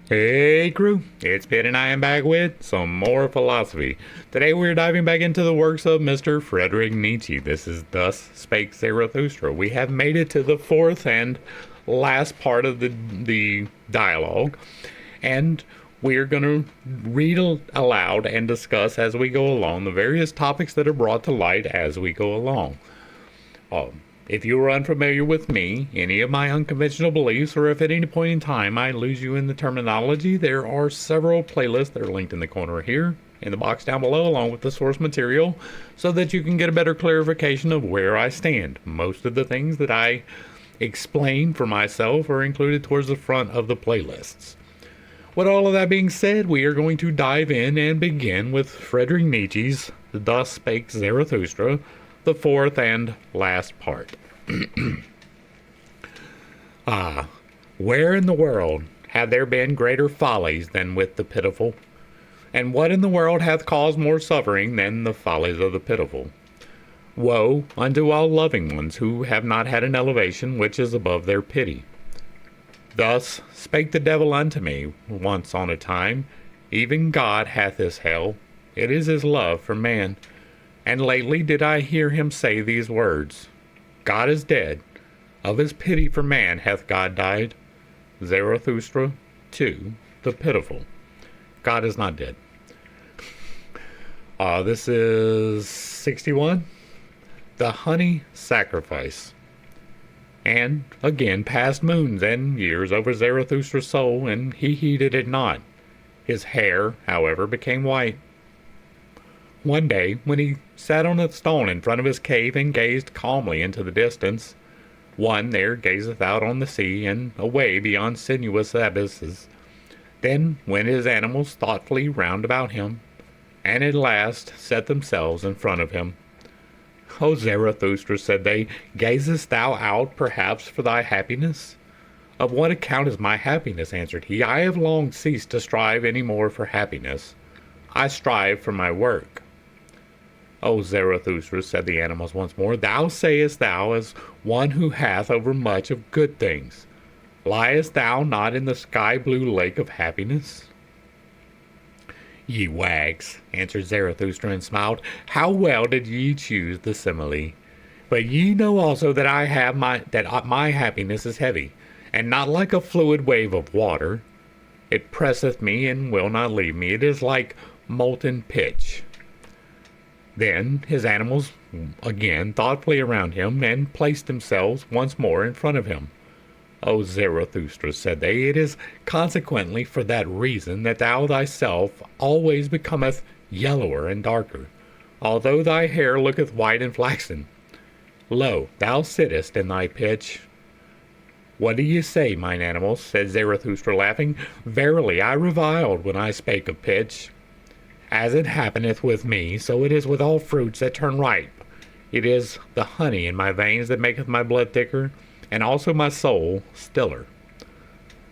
Hey crew, it's Pitt and I am back with some more philosophy. Today we're diving back into the works of Mr. Friedrich Nietzsche. This is Thus Spake Zarathustra. We have made it to the fourth and last part of the dialogue, and we're going to read aloud and discuss as we go along the various topics that are brought to light as we go along. If you are unfamiliar with me, any of my unconventional beliefs, or if at any point in time I lose you in the terminology, there are several playlists that are linked in the corner here, in the box down below, along with the source material, so that you can get a better clarification of where I stand. Most of the things that I explain for myself are included towards the front of the playlists. With all of that being said, we are going to dive in and begin with Friedrich Nietzsche's Thus Spake Zarathustra, the fourth and last part. Where in the world have there been greater follies than with the pitiful? And what in the world hath caused more suffering than the follies of the pitiful? Woe unto all loving ones who have not had an elevation which is above their pity. Thus spake the devil unto me once on a time, even God hath his hell, it is his love for man. And lately did I hear him say these words, God is dead, of his pity for man hath God died. Zarathustra 2, the pitiful. God is not dead. This is 61, the honey sacrifice. And again passed moons and years over Zarathustra's soul, and he heeded it not. His hair, however, became white. One day, when he sat on a stone in front of his cave and gazed calmly into the distance, one there gazeth out on the sea and away beyond sinuous abysses. Then went his animals thoughtfully round about him, and at last set themselves in front of him. O Zarathustra, said they, gazest thou out perhaps for thy happiness? Of what account is my happiness, answered he. I have long ceased to strive any more for happiness. I strive for my work. O Zarathustra, said the animals once more, thou sayest thou as one who hath overmuch of good things. Liest thou not in the sky-blue lake of happiness? Ye wags, answered Zarathustra and smiled, how well did ye choose the simile. But ye know also that my happiness is heavy, and not like a fluid wave of water. It presseth me and will not leave me. It is like molten pitch. Then his animals again thoughtfully around him, and placed themselves once more in front of him. O Zarathustra, said they, it is consequently for that reason that thou thyself always becometh yellower and darker, although thy hair looketh white and flaxen. Lo, thou sittest in thy pitch. What do ye say, mine animals? Said Zarathustra, laughing. Verily I reviled when I spake of pitch. As it happeneth with me, so it is with all fruits that turn ripe. It is the honey in my veins that maketh my blood thicker, and also my soul stiller.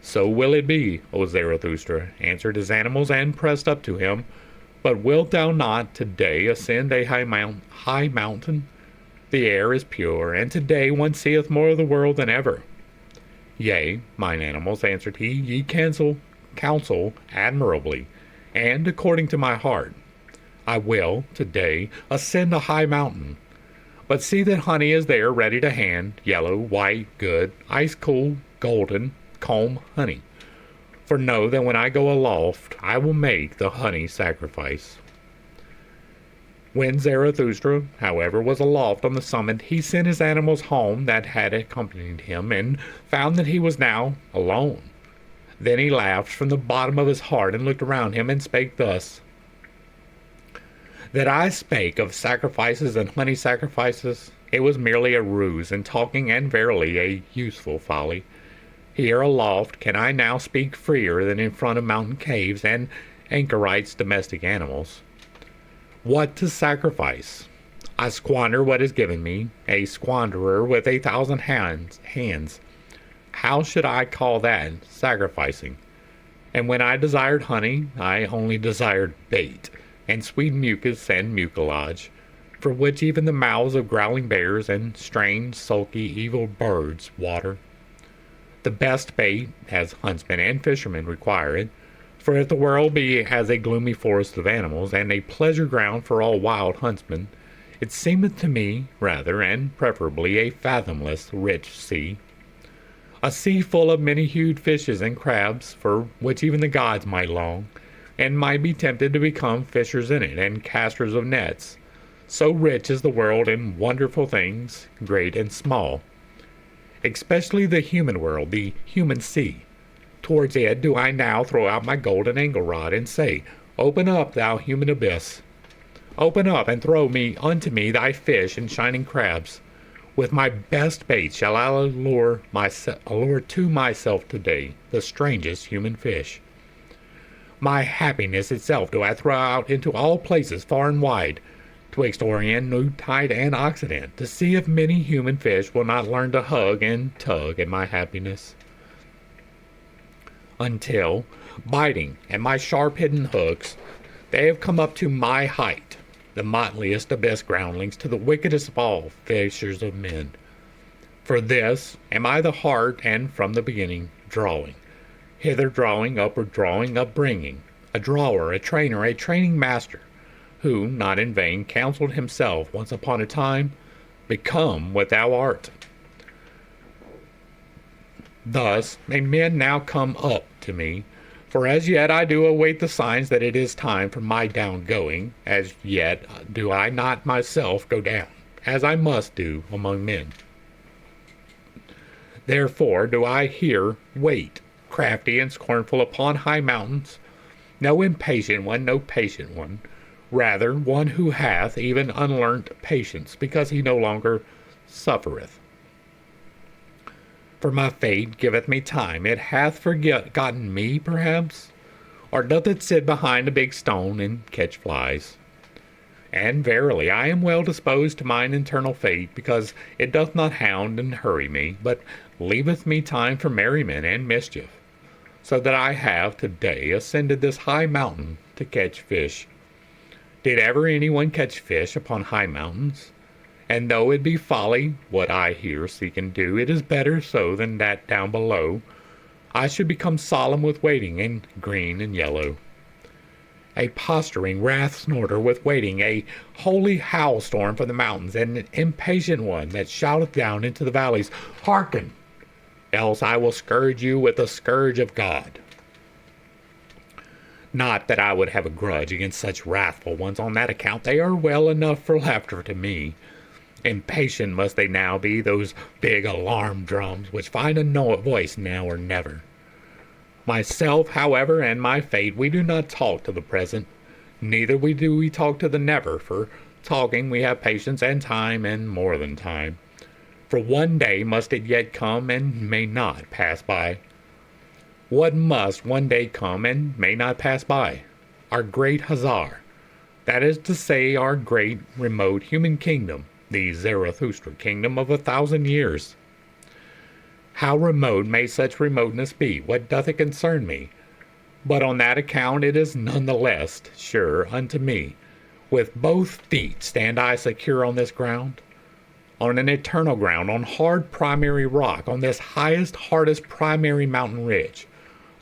So will it be, O Zarathustra, answered his animals, and pressed up to him. But wilt thou not today ascend a high mountain? The air is pure, and today one seeth more of the world than ever. Yea, mine animals, answered he, ye counsel admirably, and according to my heart. I will, today, ascend a high mountain. But see that honey is there ready to hand, yellow, white, good, ice-cool, golden, comb honey. For know that when I go aloft, I will make the honey sacrifice. When Zarathustra, however, was aloft on the summit, he sent his animals home that had accompanied him, and found that he was now alone. Then he laughed from the bottom of his heart, and looked around him, and spake thus. That I spake of sacrifices and honey sacrifices, it was merely a ruse in talking, and verily a useful folly. Here aloft can I now speak freer than in front of mountain caves and anchorites' domestic animals. What to sacrifice? I squander what is given me, a squanderer with 1,000 hands. How should I call that sacrificing? And when I desired honey, I only desired bait, and sweet mucus and mucilage, for which even the mouths of growling bears and strange, sulky, evil birds water. the best bait, as huntsmen and fishermen require it. For if the world be as a gloomy forest of animals, and a pleasure ground for all wild huntsmen, it seemeth to me rather, and preferably, a fathomless rich sea. A sea full of many-hued fishes and crabs, for which even the gods might long, and might be tempted to become fishers in it, and casters of nets. So rich is the world in wonderful things, great and small. Especially the human world, the human sea. Towards it do I now throw out my golden angle rod, and say, Open up, thou human abyss. Open up, and throw me unto me thy fish and shining crabs. With my best bait shall I allure to myself today the strangest human fish. My happiness itself do I throw out into all places far and wide, twixt Orient, noontide, and Occident, to see if many human fish will not learn to hug and tug at my happiness. Until, biting at my sharp-hidden hooks, they have come up to my height, the motliest abyss groundlings to the wickedest of all fishers of men. For this am I the heart, and from the beginning drawing, hither drawing, upward drawing, upbringing, a drawer, a trainer, a training master, who, not in vain, counseled himself once upon a time, Become what thou art. Thus may men now come up to me, for as yet I do await the signs that it is time for my down going, as yet do I not myself go down, as I must do among men. Therefore do I here wait, crafty and scornful upon high mountains, no impatient one, no patient one, rather one who hath even unlearnt patience, because he no longer suffereth. For my fate giveth me time. It hath forgotten me, perhaps? Or doth it sit behind a big stone and catch flies? And verily I am well disposed to mine internal fate, because it doth not hound and hurry me, but leaveth me time for merriment and mischief, so that I have today ascended this high mountain to catch fish. Did ever anyone catch fish upon high mountains? And though it be folly what I here seek and do, it is better so than that down below I should become solemn with waiting, and green and yellow. A posturing wrath snorter with waiting, a holy howl storm from the mountains, and an impatient one that shouteth down into the valleys, Hearken, else I will scourge you with the scourge of God. Not that I would have a grudge against such wrathful ones on that account. They are well enough for laughter to me. Impatient must they now be, those big alarm drums, which find a voice now or never. Myself, however, and my fate, we do not talk to the present, neither do we talk to the never, for talking we have patience and time, and more than time. For one day must it yet come, and may not pass by. What must one day come, and may not pass by? Our great Hazar, that is to say, our great, remote human kingdom, the Zarathustra kingdom of 1,000 years. How remote may such remoteness be? What doth it concern me? But on that account it is none the less sure unto me. With both feet stand I secure on this ground, on an eternal ground, on hard primary rock, on this highest, hardest primary mountain ridge,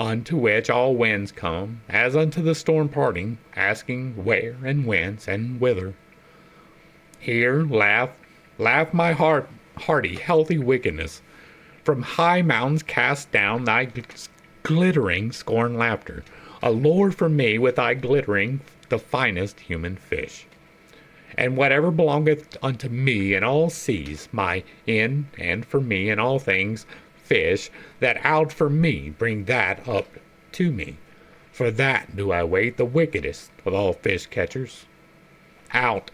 unto which all winds come, as unto the storm parting, asking where and whence and whither. Here laugh my hearty, healthy wickedness. From high mountains cast down thy glittering scorn laughter. Allure for me with thy glittering the finest human fish. And whatever belongeth unto me in all seas, my in and for me in all things, fish, that out for me bring that up to me. For that do I wait the wickedest of all fish catchers. Out,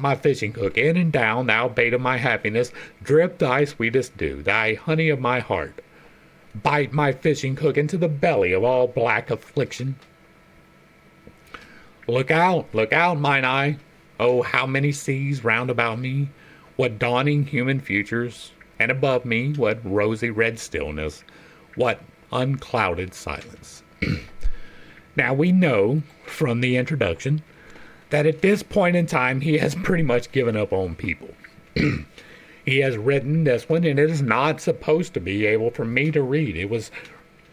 my fishing hook, in and down, thou bait of my happiness, drip thy sweetest dew, thy honey of my heart. Bite my fishing hook into the belly of all black affliction. Look out, mine eye. Oh, how many seas round about me, what dawning human futures, and above me, what rosy red stillness, what unclouded silence. Now we know from the introduction that at this point in time he has pretty much given up on people. He has written this one, and it is not supposed to be able for me to read. It was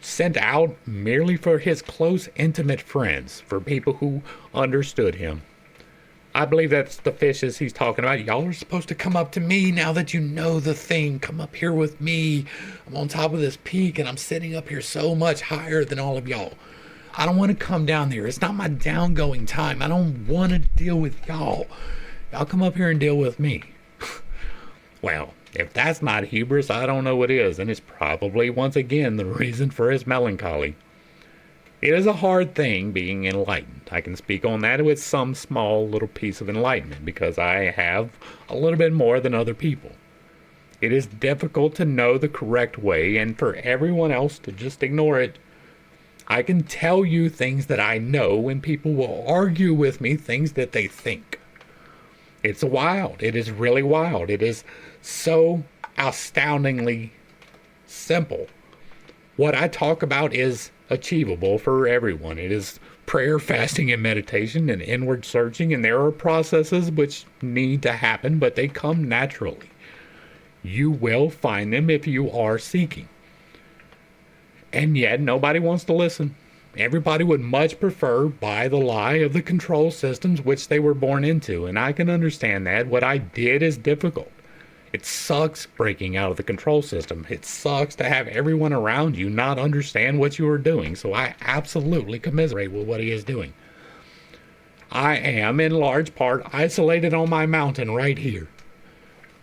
sent out merely for his close, intimate friends, for people who understood him. I believe that's the fishes he's talking about. Y'all are supposed to come up to me now that you know the thing. Come up here with me. I'm on top of this peak, and I'm sitting up here so much higher than all of y'all. I don't want to come down there. It's not my downgoing time. I don't want to deal with y'all. Y'all come up here and deal with me. Well, if that's not hubris, I don't know what is, and it's probably, once again, the reason for his melancholy. It is a hard thing being enlightened. I can speak on that with some small little piece of enlightenment because I have a little bit more than other people. It is difficult to know the correct way and for everyone else to just ignore it. I can tell you things that I know and people will argue with me things that they think. It's wild. It is really wild. It is so astoundingly simple. What I talk about is achievable for everyone. It is prayer, fasting, and meditation and inward searching, and there are processes which need to happen, but they come naturally. You will find them if you are seeking. And yet nobody wants to listen. Everybody would much prefer by the lie of the control systems which they were born into, and I can understand that. What I did is difficult. It sucks breaking out of the control system. It sucks to have everyone around you not understand what you are doing, so I absolutely commiserate with what he is doing. I am, in large part, isolated on my mountain right here.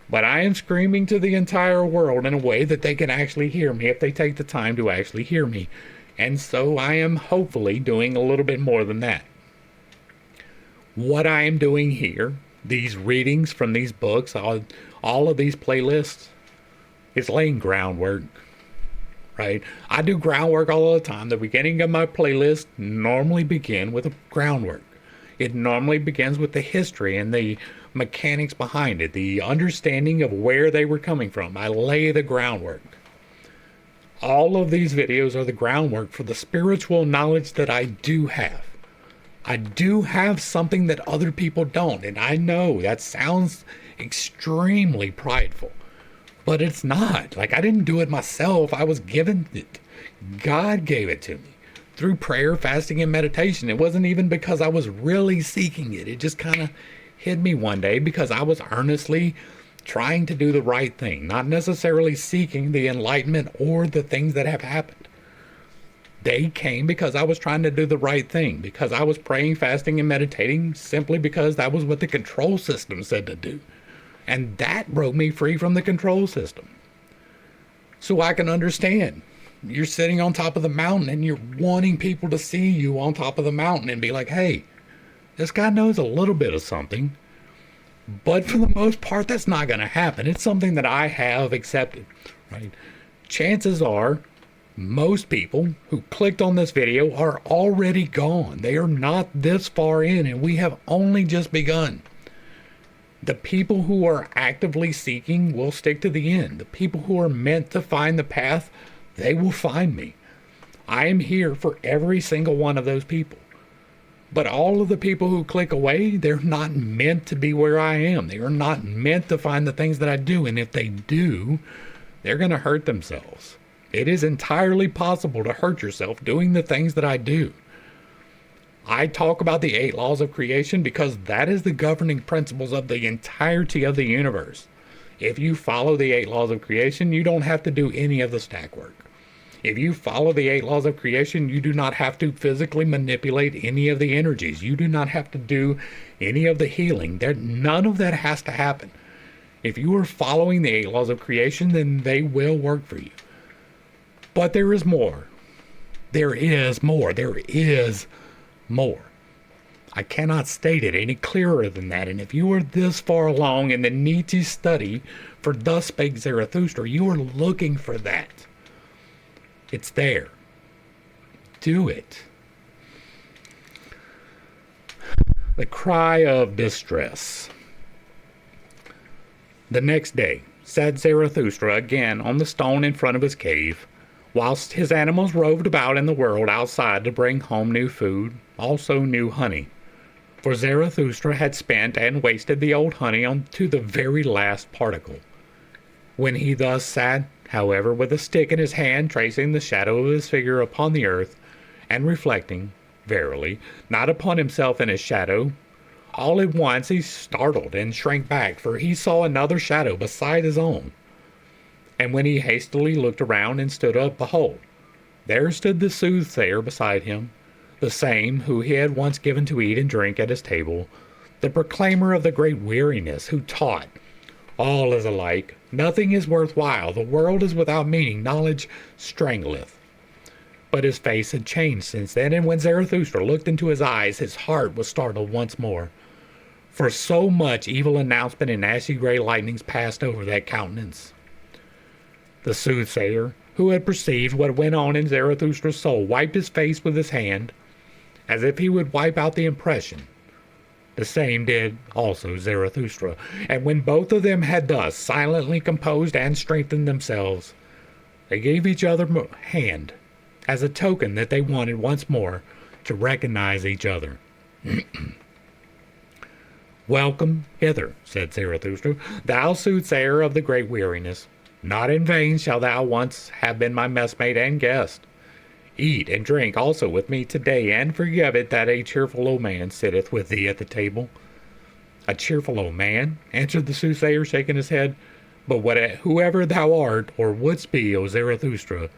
But I am screaming to the entire world in a way that they can actually hear me if they take the time to actually hear me. And so I am hopefully doing a little bit more than that. What I am doing here, these readings from these books, all of these playlists, is laying groundwork, right? I do groundwork all the time. The beginning of my playlist normally begin with a groundwork. It normally begins with the history and the mechanics behind it, the understanding of where they were coming from. I lay the groundwork. All of these videos are the groundwork for the spiritual knowledge that I do have. I do have something that other people don't, and I know that sounds extremely prideful, but it's not. Like, I didn't do it myself. I was given it. God gave it to me through prayer, fasting, and meditation. It wasn't even because I was really seeking it. It just kind of hit me one day because I was earnestly trying to do the right thing, not necessarily seeking the enlightenment or the things that have happened. They came because I was trying to do the right thing, because I was praying, fasting, and meditating simply because that was what the control system said to do. And that broke me free from the control system. So I can understand. You're sitting on top of the mountain and you're wanting people to see you on top of the mountain and be like, hey, this guy knows a little bit of something. But for the most part, that's not going to happen. It's something that I have accepted, right? Chances are most people who clicked on this video are already gone. They are not this far in, and we have only just begun. The people who are actively seeking will stick to the end. The people who are meant to find the path, they will find me. I am here for every single one of those people. But all of the people who click away, they're not meant to be where I am. They are not meant to find the things that I do. And if they do, they're going to hurt themselves. It is entirely possible to hurt yourself doing the things that I do. I talk about the 8 laws of creation because that is the governing principles of the entirety of the universe. If you follow the 8 laws of creation, you don't have to do any of the stack work. If you follow the 8 laws of creation, you do not have to physically manipulate any of the energies. You do not have to do any of the healing. None of that has to happen. If you are following the 8 laws of creation, then they will work for you. But there is more. There is more. There is more. I cannot state it any clearer than that. And if you are this far along in the Nietzsche study for Thus Spake Zarathustra, you are looking for that. It's there. Do it. The cry of distress. The next day, sat Zarathustra again on the stone in front of his cave, whilst his animals roved about in the world outside to bring home new food, also new honey. For Zarathustra had spent and wasted the old honey on to the very last particle. When he thus sat, however, with a stick in his hand, tracing the shadow of his figure upon the earth, and reflecting, verily, not upon himself in his shadow, all at once he startled and shrank back, for he saw another shadow beside his own. And when he hastily looked around and stood up, behold, there stood the soothsayer beside him, the same who he had once given to eat and drink at his table, the proclaimer of the great weariness, who taught, all is alike, nothing is worth while, the world is without meaning, knowledge strangleth. But his face had changed since then, and when Zarathustra looked into his eyes, his heart was startled once more. For so much evil announcement and ashy gray lightnings passed over that countenance. The soothsayer, who had perceived what went on in Zarathustra's soul, wiped his face with his hand, as if he would wipe out the impression. The same did also Zarathustra, and when both of them had thus silently composed and strengthened themselves, they gave each other a hand, as a token that they wanted once more to recognize each other. Welcome hither, said Zarathustra, thou soothsayer of the great weariness. Not in vain shall thou once have been my messmate and guest. Eat and drink also with me today, and forgive it that a cheerful old man sitteth with thee at the table. A cheerful old man, answered the soothsayer, shaking his head. But whoever thou art, or wouldst be, O Zarathustra,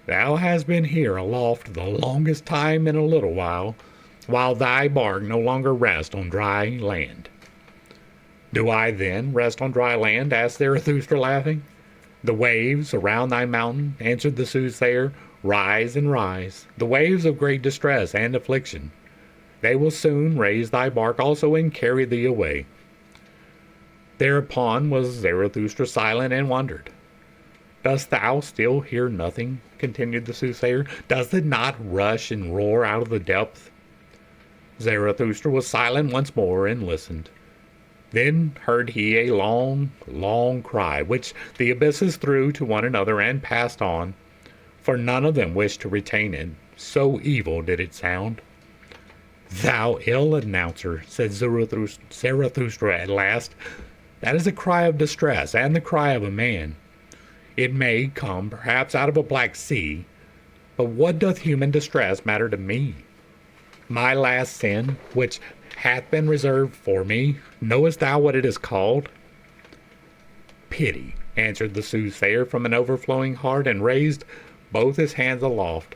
thou hast been here aloft the longest time in a little while thy bark no longer rests on dry land. Do I then rest on dry land? Asked Zarathustra, laughing. The waves around thy mountain, answered the soothsayer, rise and rise, the waves of great distress and affliction. They will soon raise thy bark also and carry thee away. Thereupon was Zarathustra silent and wondered. Dost thou still hear nothing? Continued the soothsayer. Does it not rush and roar out of the depth? Zarathustra was silent once more and listened. Then heard he a long, long cry, which the abysses threw to one another and passed on, for none of them wished to retain it, so evil did it sound. Thou ill announcer, said Zarathustra at last, that is a cry of distress, and the cry of a man. It may come, perhaps, out of a black sea, but what doth human distress matter to me? My last sin, which hath been reserved for me, knowest thou what it is called? Pity, answered the soothsayer from an overflowing heart, and raised both his hands aloft.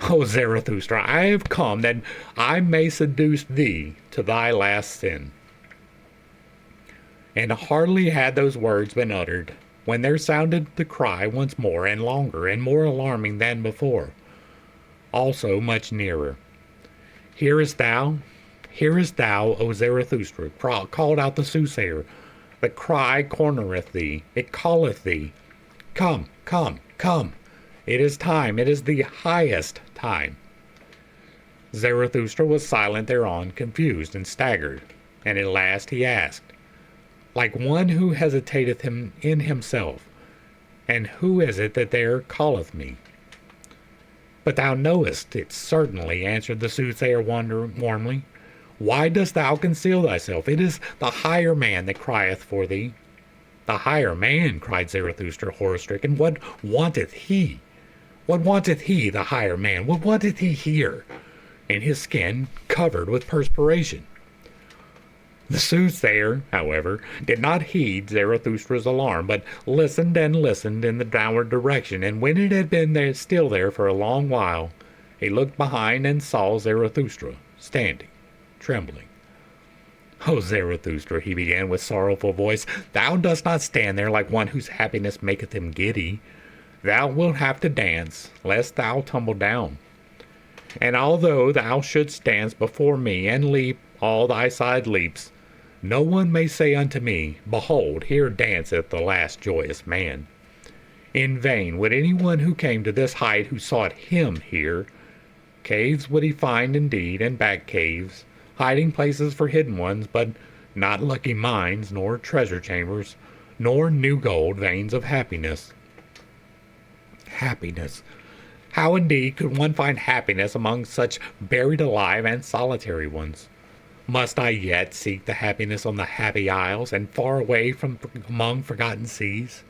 O Zarathustra, I have come that I may seduce thee to thy last sin. And hardly had those words been uttered, when there sounded the cry once more, and longer, and more alarming than before, also much nearer. Hearest thou, O Zarathustra, called out the soothsayer. The cry cornereth thee, it calleth thee. Come, come, come. It is time, it is the highest time. Zarathustra was silent thereon, confused and staggered, and at last he asked, like one who hesitateth him in himself, and who is it that there calleth me? But thou knowest it certainly, answered the soothsayer warmly. Why dost thou conceal thyself? It is the higher man that crieth for thee. The higher man, cried Zarathustra, horror-stricken. What wanteth he? What wanteth he, the higher man? What wanteth he here, and his skin covered with perspiration? The soothsayer, however, did not heed Zarathustra's alarm, but listened and listened in the downward direction, and when it had been still there for a long while, he looked behind and saw Zarathustra standing, trembling. O Zarathustra, he began with sorrowful voice, thou dost not stand there like one whose happiness maketh him giddy. Thou wilt have to dance, lest thou tumble down. And although thou shouldst dance before me, and leap all thy side leaps, no one may say unto me, behold, here danceth the last joyous man. In vain would anyone who came to this height who sought him here. Caves would he find indeed, and back caves, hiding places for hidden ones, but not lucky mines, nor treasure chambers, nor new gold veins of happiness. Happiness! How indeed could one find happiness among such buried alive and solitary ones? Must I yet seek the happiness on the happy isles, and far away from among forgotten seas?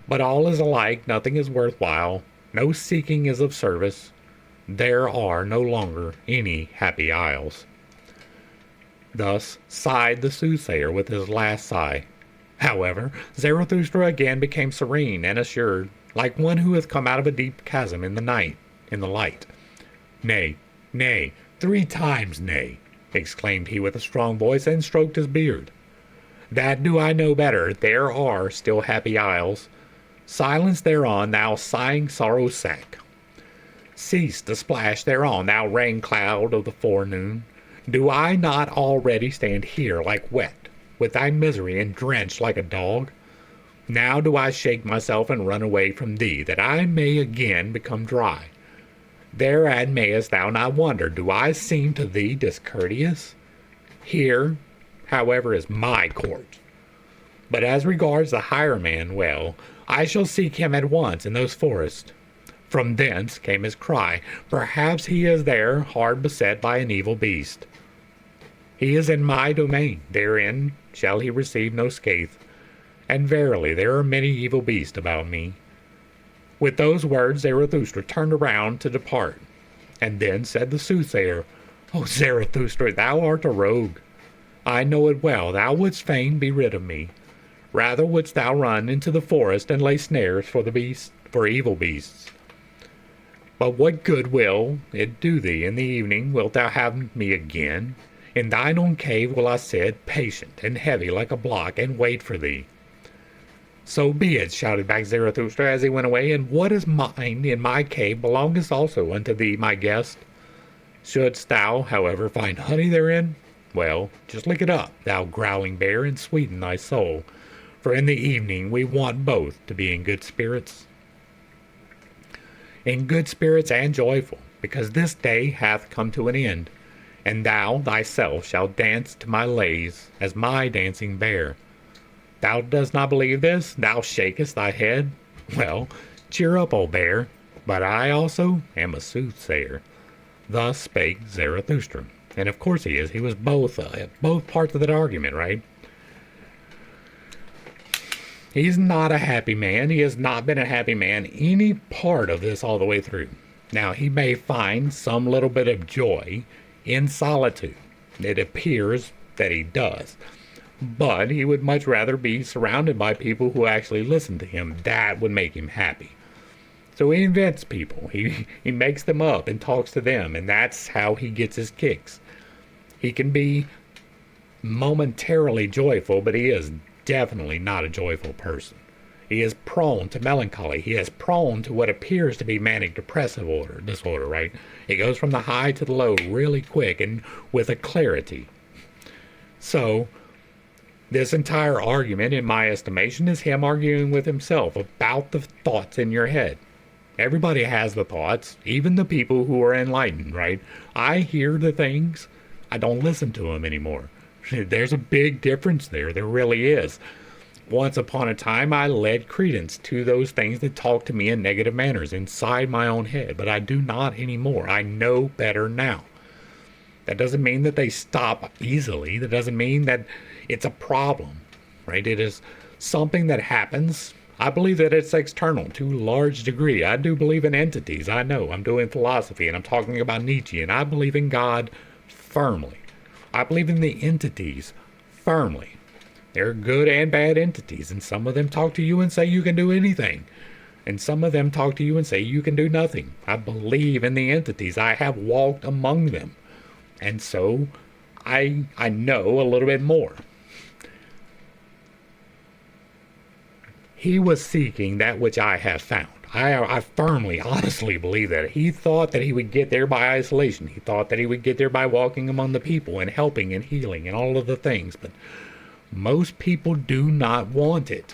But all is alike, nothing is worthwhile, no seeking is of service. There are no longer any happy isles. Thus sighed the soothsayer with his last sigh. However, Zarathustra again became serene and assured, like one who hath come out of a deep chasm in the night, in the light. Nay, nay, 3 times nay, exclaimed he with a strong voice, and stroked his beard. That do I know better, there are still happy isles. Silence thereon, thou sighing sorrow sack. Cease to splash thereon, thou rain cloud of the forenoon. Do I not already stand here like wet, with thy misery, and drenched like a dog? Now do I shake myself and run away from thee, that I may again become dry. Thereat mayest thou not wonder, do I seem to thee discourteous? Here, however, is my court. But as regards the higher man, well, I shall seek him at once in those forests. From thence came his cry, perhaps he is there hard beset by an evil beast. He is in my domain, therein shall he receive no scathe. And verily there are many evil beasts about me. With those words Zarathustra turned around to depart. And then said the soothsayer, O Zarathustra, thou art a rogue. I know it well, thou wouldst fain be rid of me. Rather wouldst thou run into the forest and lay snares for the beasts, for evil beasts. But what good will it do thee? In the evening wilt thou have me again? In thine own cave will I sit, patient and heavy like a block, and wait for thee. So be it, shouted back Zarathustra as he went away, and what is mine in my cave belongeth also unto thee, my guest. Shouldst thou, however, find honey therein, well, just lick it up, thou growling bear, and sweeten thy soul, for in the evening we want both to be in good spirits. In good spirits and joyful, because this day hath come to an end, and thou thyself shalt dance to my lays as my dancing bear. Thou dost not believe this? Thou shakest thy head? Well, cheer up, old bear, but I also am a soothsayer. Thus spake Zarathustra. And of course he is. He was both parts of that argument, right? He's not a happy man. He has not been a happy man any part of this all the way through. Now, he may find some little bit of joy in solitude. It appears that he does. But he would much rather be surrounded by people who actually listen to him. That would make him happy. So he invents people. He makes them up and talks to them, and that's how he gets his kicks. He can be momentarily joyful, but he is definitely not a joyful person. He is prone to melancholy. He is prone to what appears to be manic depressive disorder, right? It goes from the high to the low really quick and with a clarity. So this entire argument, in my estimation, is him arguing with himself about the thoughts in your head. Everybody has the thoughts, even the people who are enlightened, right? I hear the things, I don't listen to them anymore. There's a big difference there. There really is. Once upon a time, I led credence to those things that talk to me in negative manners inside my own head, but I do not anymore. I know better now. That doesn't mean that they stop easily. That doesn't mean that it's a problem, right? It is something that happens. I believe that it's external to a large degree. I do believe in entities. I know. I'm doing philosophy, and I'm talking about Nietzsche, and I believe in God firmly. I believe in the entities firmly. They're good and bad entities, and some of them talk to you and say you can do anything, and some of them talk to you and say you can do nothing. I believe in the entities. I have walked among them, and so I know a little bit more. He was seeking that which I have found. I firmly, honestly believe that. He thought that he would get there by isolation. He thought that he would get there by walking among the people and helping and healing and all of the things. But most people do not want it.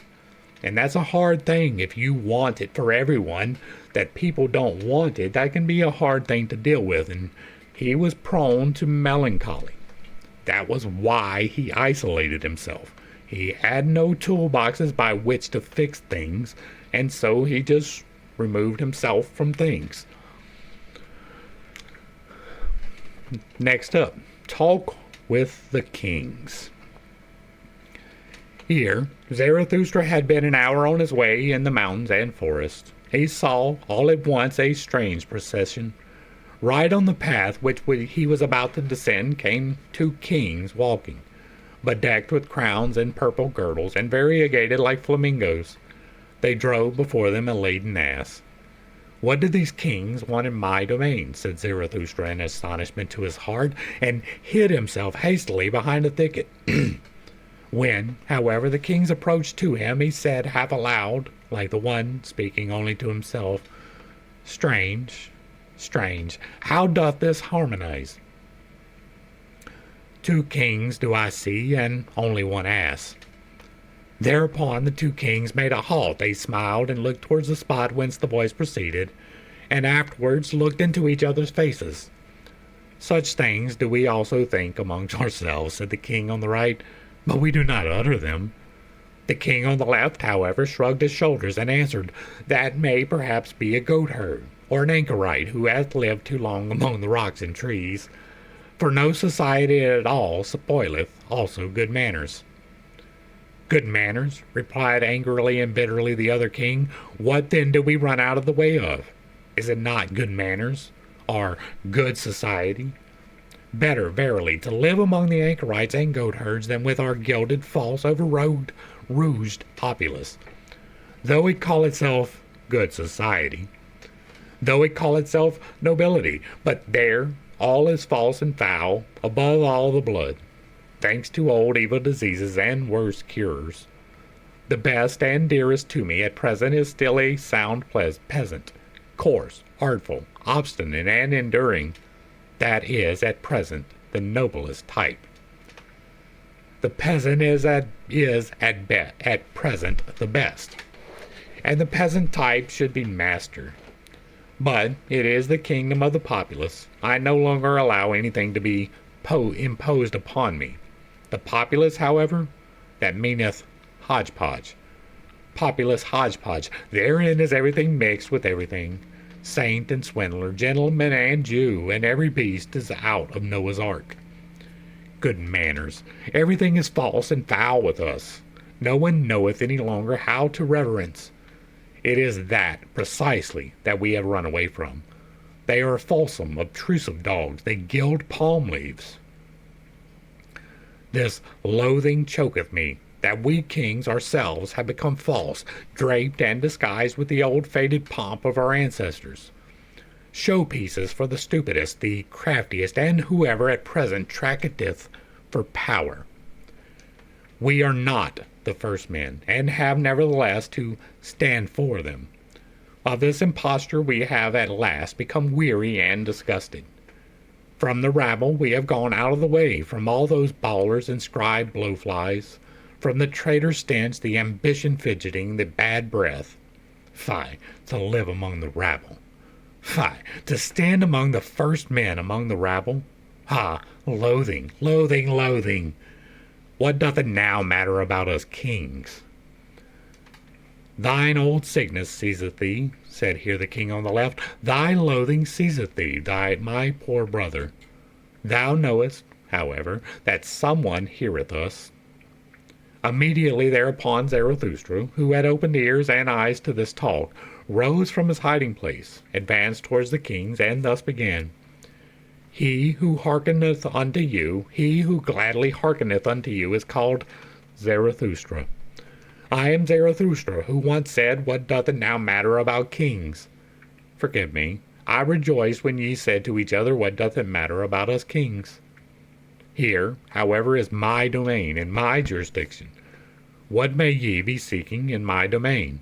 And that's a hard thing. If you want it for everyone, that people don't want it, that can be a hard thing to deal with. And he was prone to melancholy. That was why he isolated himself. He had no toolboxes by which to fix things, and so he just removed himself from things. Next up, talk with the kings. Here, Zarathustra had been an hour on his way in the mountains and forests. He saw all at once a strange procession. Right on the path which he was about to descend came two kings walking, bedecked with crowns and purple girdles, and variegated like flamingos. They drove before them a laden ass. "What do these kings want in my domain?" said Zarathustra in astonishment to his heart, and hid himself hastily behind a thicket. When, however, the kings approached to him, he said half aloud, like the one speaking only to himself, "Strange, strange, how doth this harmonize? Two kings do I see, and only one ass." Thereupon the two kings made a halt. They smiled and looked towards the spot whence the voice proceeded, and afterwards looked into each other's faces. "Such things do we also think amongst ourselves," said the king on the right, "but we do not utter them." The king on the left, however, shrugged his shoulders and answered, "That may perhaps be a goatherd, or an anchorite who hath lived too long among the rocks and trees. For no society at all spoileth also good manners." "Good manners," replied angrily and bitterly the other king. "What then do we run out of the way of? Is it not good manners, or good society? Better, verily, to live among the anchorites and goatherds than with our gilded, false, rouged populace. Though it call itself good society, though it call itself nobility, but there all is false and foul, above all the blood, thanks to old evil diseases and worse cures. The best and dearest to me at present is still a sound peasant, coarse, artful, obstinate, and enduring. That is at present the noblest type. The peasant is at present the best, and the peasant type should be master. But it is the kingdom of the populace. I no longer allow anything to be imposed upon me. The populace, however, that meaneth hodgepodge. Populace hodgepodge. Therein is everything mixed with everything. Saint and swindler, gentleman and Jew, and every beast is out of Noah's ark. Good manners. Everything is false and foul with us. No one knoweth any longer how to reverence. It is that, precisely, that we have run away from. They are fulsome, obtrusive dogs. They gild palm leaves. This loathing choketh me, that we kings ourselves have become false, draped and disguised with the old faded pomp of our ancestors. Showpieces for the stupidest, the craftiest, and whoever at present tracketh for power. We are not the first men, and have nevertheless to stand for them. Of this imposture we have at last become weary and disgusted. From the rabble we have gone out of the way, from all those bawlers and scribe blowflies, from the traitor stench, the ambition fidgeting, the bad breath. Fie, to live among the rabble. Fie, to stand among the first men among the rabble. Ah, loathing, loathing, loathing. What doth it now matter about us kings? Thine old sickness seizeth thee, said here the king on the left. Thy loathing seizeth thee, my poor brother. Thou knowest, however, that someone heareth us. Immediately thereupon Zarathustra, who had opened ears and eyes to this talk, rose from his hiding place, advanced towards the kings, and thus began. He who hearkeneth unto you, he who gladly hearkeneth unto you, is called Zarathustra. I am Zarathustra, who once said, What doth it now matter about kings? Forgive me, I rejoiced when ye said to each other, What doth it matter about us kings? Here, however, is my domain and my jurisdiction. What may ye be seeking in my domain?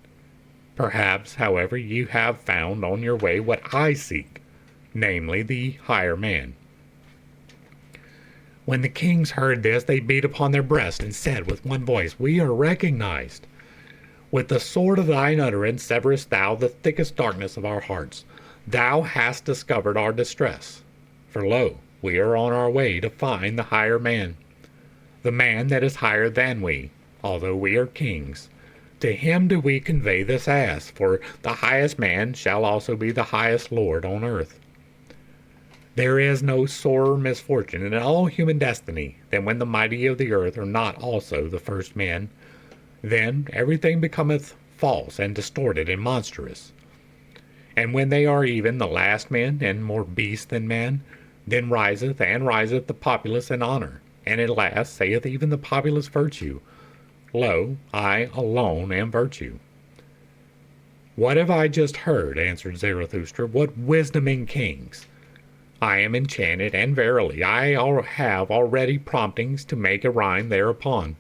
Perhaps, however, you have found on your way what I seek, namely the higher man. When the kings heard this, they beat upon their breasts and said with one voice, We are recognized. With the sword of thine utterance severest thou the thickest darkness of our hearts. Thou hast discovered our distress. For lo, we are on our way to find the higher man, the man that is higher than we, although we are kings. To him do we convey this ass, for the highest man shall also be the highest lord on earth. There is no sorer misfortune in all human destiny than when the mighty of the earth are not also the first men, Then everything becometh false and distorted and monstrous. And when they are even the last men, and more beast than man, then riseth the populace in honor, and at last saith even the populace virtue, Lo, I alone am virtue. What have I just heard? Answered Zarathustra. What wisdom in kings! I am enchanted, and verily I have already promptings to make a rhyme thereupon.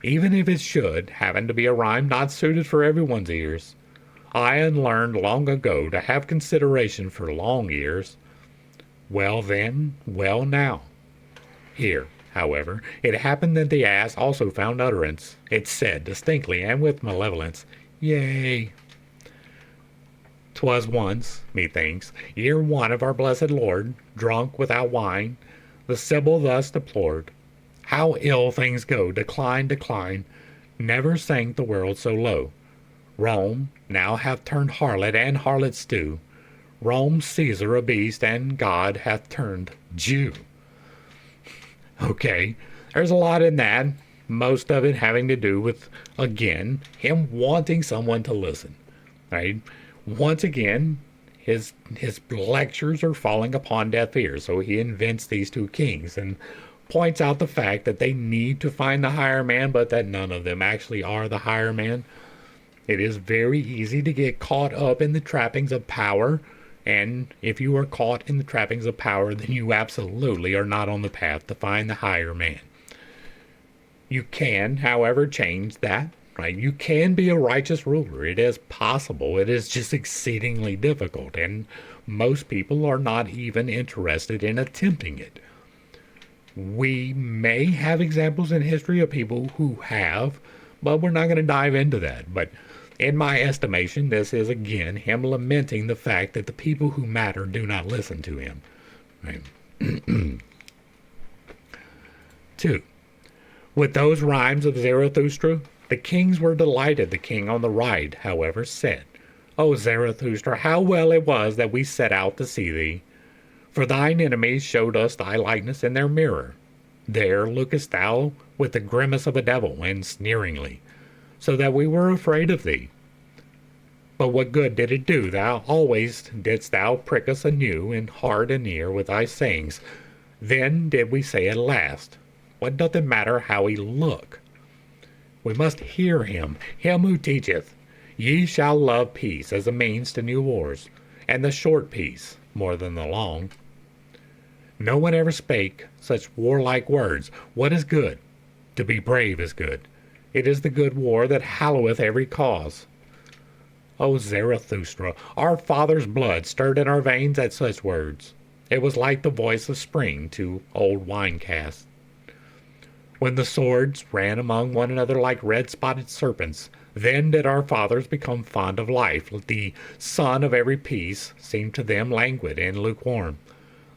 Even if it should happen to be a rhyme not suited for everyone's ears, I unlearned long ago to have consideration for long ears. Well then, well now. Here, however, it happened that the ass also found utterance. It said distinctly and with malevolence, Yea. 'Twas once, methinks, year one of our blessed Lord, drunk without wine, the Sibyl thus deplored, How ill things go, decline, decline, never sank the world so low. Rome now hath turned harlot and harlot stew, Rome Caesar a beast, and God hath turned Jew. Okay, there's a lot in that, most of it having to do with, again, him wanting someone to listen, right? Once again, his lectures are falling upon deaf ears, so he invents these two kings and points out the fact that they need to find the higher man, but that none of them actually are the higher man. It is very easy to get caught up in the trappings of power, and if you are caught in the trappings of power, then you absolutely are not on the path to find the higher man. You can, however, change that, right? You can be a righteous ruler. It is possible. It is just exceedingly difficult, and most people are not even interested in attempting it. We may have examples in history of people who have, but we're not going to dive into that. But in my estimation, this is again him lamenting the fact that the people who matter do not listen to him. Right? 2. With those rhymes of Zarathustra, the kings were delighted. The king on the right, however, said, O Zarathustra, how well it was that we set out to see thee. For thine enemies showed us thy likeness in their mirror. There lookest thou with the grimace of a devil, and sneeringly, so that we were afraid of thee. But what good did it do? Thou always didst thou prick us anew in heart and ear with thy sayings. Then did we say at last, What doth it matter how he look? We must hear him, him who teacheth, Ye shall love peace as a means to new wars, and the short peace more than the long. No one ever spake such warlike words. What is good? To be brave is good. It is the good war that halloweth every cause. O Zarathustra, our fathers' blood stirred in our veins at such words. It was like the voice of spring to old wine casks. When the swords ran among one another like red-spotted serpents, then did our fathers become fond of life. The sun of every peace seemed to them languid and lukewarm.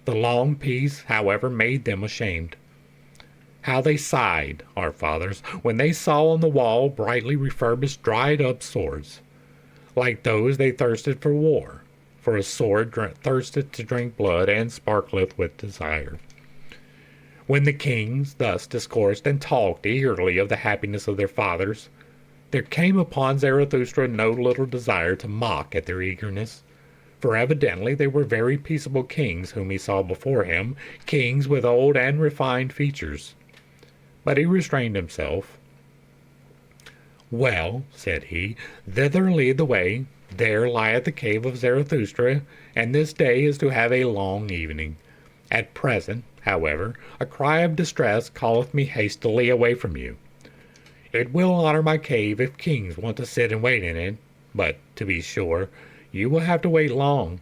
The long peace, however, made them ashamed. How they sighed, our fathers, when they saw on the wall brightly refurbished dried-up swords. Like those they thirsted for war, for a sword thirsteth to drink blood and sparkleth with desire. When the kings thus discoursed and talked eagerly of the happiness of their fathers, there came upon Zarathustra no little desire to mock at their eagerness, for evidently they were very peaceable kings whom he saw before him, kings with old and refined features. But he restrained himself. Well, said he, thither lead the way. There lieth the cave of Zarathustra, and this day is to have a long evening. At present, however, a cry of distress calleth me hastily away from you. It will honor my cave if kings want to sit and wait in it, but, to be sure, you will have to wait long.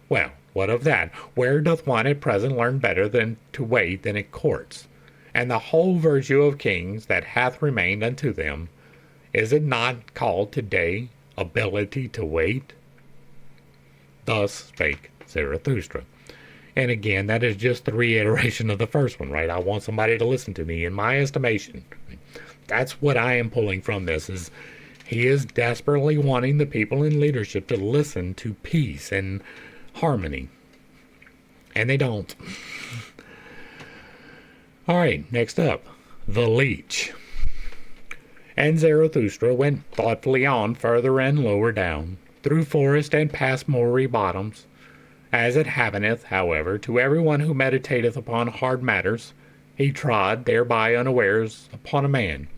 Well, what of that? Where doth one at present learn better than to wait than at courts? And the whole virtue of kings that hath remained unto them, is it not called today ability to wait? Thus spake Zarathustra. And again, that is just the reiteration of the first one, right? I want somebody to listen to me, in my estimation. That's what I am pulling from this, is he is desperately wanting the people in leadership to listen to peace and harmony. And they don't. All right, next up, the leech. And Zarathustra went thoughtfully on further and lower down, through forest and past moory bottoms. As it happeneth, however, to everyone who meditateth upon hard matters, he trod thereby unawares upon a man,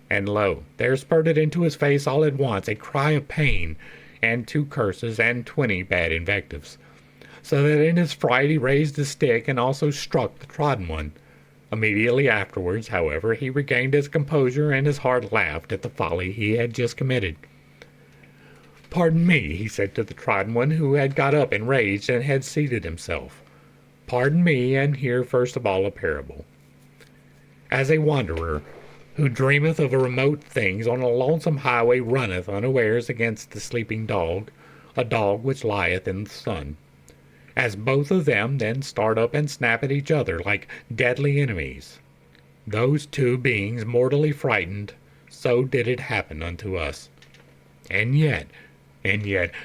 and lo, there spurted into his face all at once a cry of pain, and 2 curses, and 20 bad invectives, so that in his fright he raised his stick and also struck the trodden one. Immediately afterwards, however, he regained his composure, and his heart laughed at the folly he had just committed. "Pardon me," he said to the trodden one, who had got up enraged and had seated himself. "Pardon me, and hear first of all a parable. As a wanderer, who dreameth of remote things on a lonesome highway, runneth unawares against the sleeping dog, a dog which lieth in the sun. As both of them then start up and snap at each other like deadly enemies, those 2 beings mortally frightened, so did it happen unto us. And yet,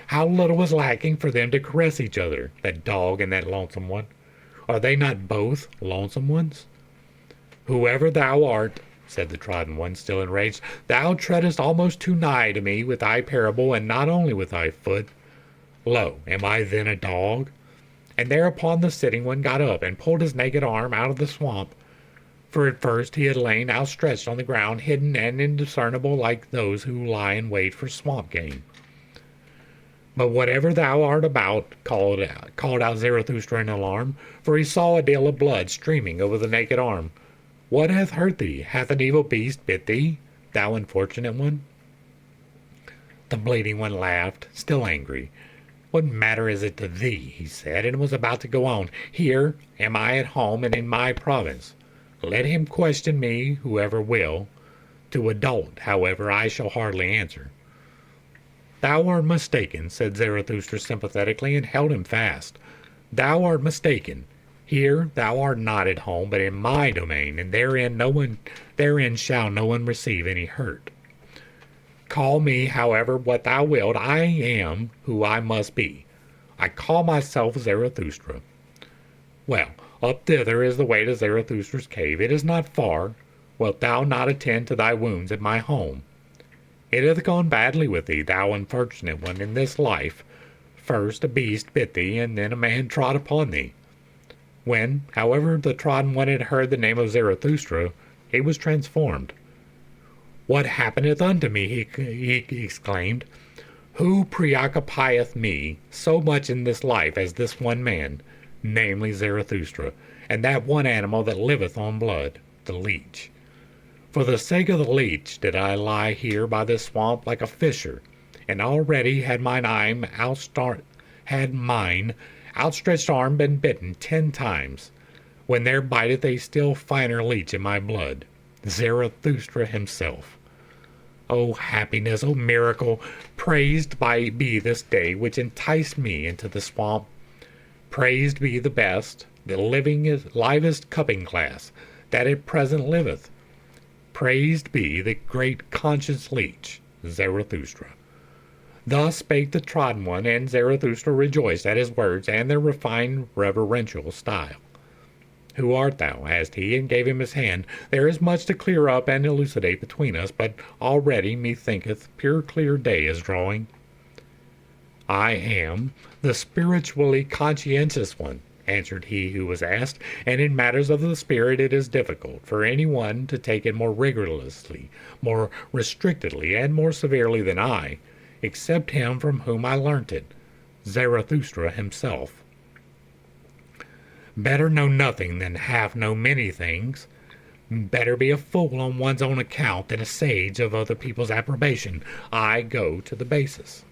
how little was lacking for them to caress each other, that dog and that lonesome one. Are they not both lonesome ones? Whoever thou art, said the trodden one, still enraged, thou treadest almost too nigh to me with thy parable, and not only with thy foot. Lo, am I then a dog? And thereupon the sitting one got up and pulled his naked arm out of the swamp. For at first he had lain outstretched on the ground, hidden and indiscernible like those who lie in wait for swamp game. But whatever thou art about, called out Zarathustra in alarm, for he saw a deal of blood streaming over the naked arm. What hath hurt thee? Hath an evil beast bit thee, thou unfortunate one? The bleeding one laughed, still angry. What matter is it to thee, he said, and was about to go on. Here am I at home and in my province. Let him question me, whoever will. To a dolt, however, I shall hardly answer. Thou art mistaken, said Zarathustra sympathetically, and held him fast. Thou art mistaken. Here thou art not at home, but in my domain, and therein shall no one receive any hurt. Call me, however, what thou wilt. I am who I must be. I call myself Zarathustra. Well, up thither is the way to Zarathustra's cave. It is not far. Wilt thou not attend to thy wounds at my home? It hath gone badly with thee, thou unfortunate one, in this life. First a beast bit thee, and then a man trod upon thee. When, however, the trodden one had heard the name of Zarathustra, he was transformed. What happeneth unto me? He exclaimed. Who preoccupieth me so much in this life as this one man, namely Zarathustra, and that one animal that liveth on blood, the leech? For the sake of the leech did I lie here by this swamp like a fisher, and already had mine outstretched arm been bitten 10 times, when there biteth a still finer leech in my blood, Zarathustra himself. O happiness, O miracle, praised be this day which enticed me into the swamp. Praised be the best, the livest cupping glass that at present liveth. Praised be the great conscious leech, Zarathustra. Thus spake the trodden one, and Zarathustra rejoiced at his words and their refined reverential style. Who art thou? Asked he, and gave him his hand. There is much to clear up and elucidate between us, but already, methinketh, pure clear day is drawing. I am the spiritually conscientious one, answered he who was asked, and in matters of the spirit it is difficult for any one to take it more rigorously, more restrictedly, and more severely than I, except him from whom I learnt it, Zarathustra himself. Better know nothing than half know many things. Better be a fool on one's own account than a sage of other people's approbation. I go to the basis.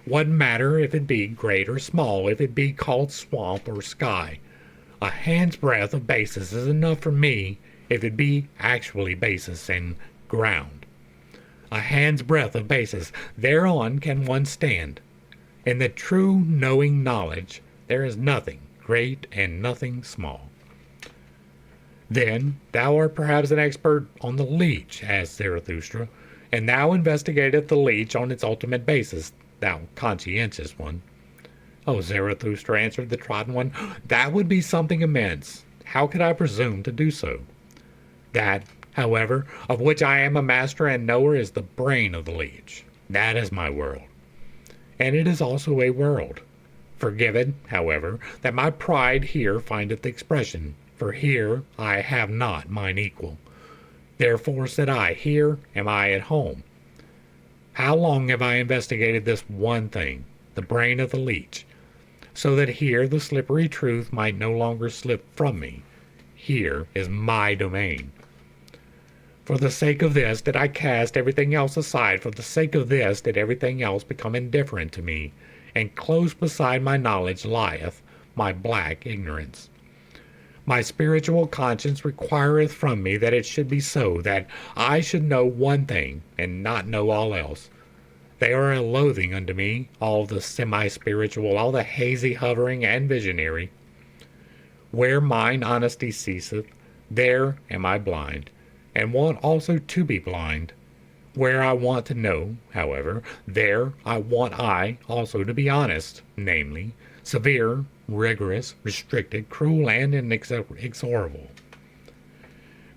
What matter if it be great or small, if it be called swamp or sky? A hand's breadth of basis is enough for me if it be actually basis and ground. A hand's breadth of basis, thereon can one stand. In the true knowing knowledge there is nothing great and nothing small. Then thou art perhaps an expert on the leech, asked Zarathustra, and thou investigateth the leech on its ultimate basis, thou conscientious one. O Zarathustra, answered the trodden one, that would be something immense. How could I presume to do so? That however, of which I am a master and knower, is the brain of the leech. That is my world. And it is also a world. Forgive it, however, that my pride here findeth expression, for here I have not mine equal. Therefore said I, here am I at home. How long have I investigated this one thing, the brain of the leech, so that here the slippery truth might no longer slip from me. Here is my domain. For the sake of this did I cast everything else aside, for the sake of this did everything else become indifferent to me, and close beside my knowledge lieth my black ignorance. My spiritual conscience requireth from me that it should be so, that I should know one thing, and not know all else. They are a loathing unto me, all the semi-spiritual, all the hazy hovering and visionary. Where mine honesty ceaseth, there am I blind, and want also to be blind. Where I want to know, however, there want I also to be honest, namely, severe, rigorous, restricted, cruel, and inexorable.